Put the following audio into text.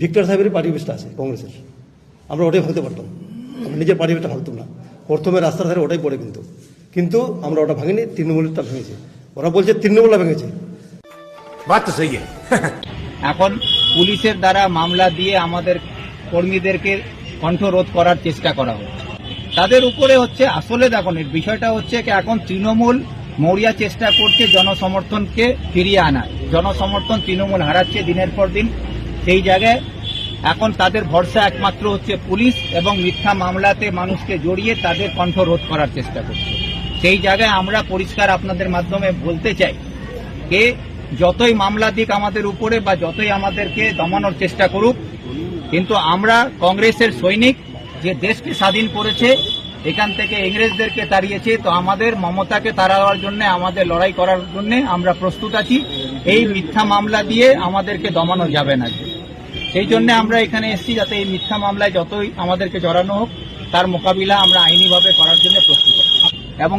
Victor সাহেবের party অফিসটা আছে কংগ্রেসের, আমরা ওটাই ভাঙতে পারতাম, আমরা নিজের পার্টি অফিসটা ভাঙতাম না। প্রথমে রাস্তার ধারে ওটাই পড়ে, কিন্তু আমরা ওটা ভাঙিনি, তৃণমূলটা ভেঙেছে। ওরা বলছে তৃণমূলটা ভেঙেছে। এখন পুলিশের দ্বারা মামলা দিয়ে আমাদের কর্মীদেরকে কণ্ঠরোধ করার চেষ্টা করা হচ্ছে। তাদের উপরে হচ্ছে আসলে দেখুন বিষয়টা হচ্ছে কি এখন তৃণমূল মরিয়া চেষ্টা করছে জনসমর্থনকে ফিরিয়ে আনার। জনসমর্থন তৃণমূল হারাচ্ছে দিনের পর দিন। সেই জায়গায় এখন তাদের ভরসা একমাত্র হচ্ছে পুলিশ এবং মিথ্যা মামলাতে মানুষকে জড়িয়ে তাদের কণ্ঠরোধ করার চেষ্টা করছে। সেই জায়গায় আমরা পরিষ্কার আপনাদের মাধ্যমে বলতে চাই যে যতই মামলা দিক আমাদের উপরে বা যতই আমাদেরকে দমানোর চেষ্টা করুক, কিন্তু আমরা কংগ্রেসের সৈনিক, যে দেশকে স্বাধীন করেছে, এখান থেকে ইংরেজদেরকে তাড়িয়েছে, তো আমাদের মমতাকে তাড়ানোর জন্য, আমাদের লড়াই করার জন্য আমরা প্রস্তুত আছি। এই মিথ্যা মামলা দিয়ে আমাদেরকে দমানো যাবে না। সেই জন্য আমরা এখানে এসেছি যাতে এই মিথ্যা মামলায় যতই আমাদেরকে জড়ানো হোক তার মোকাবিলা আমরা আইনিভাবে করার জন্য প্রস্তুত আছি এবং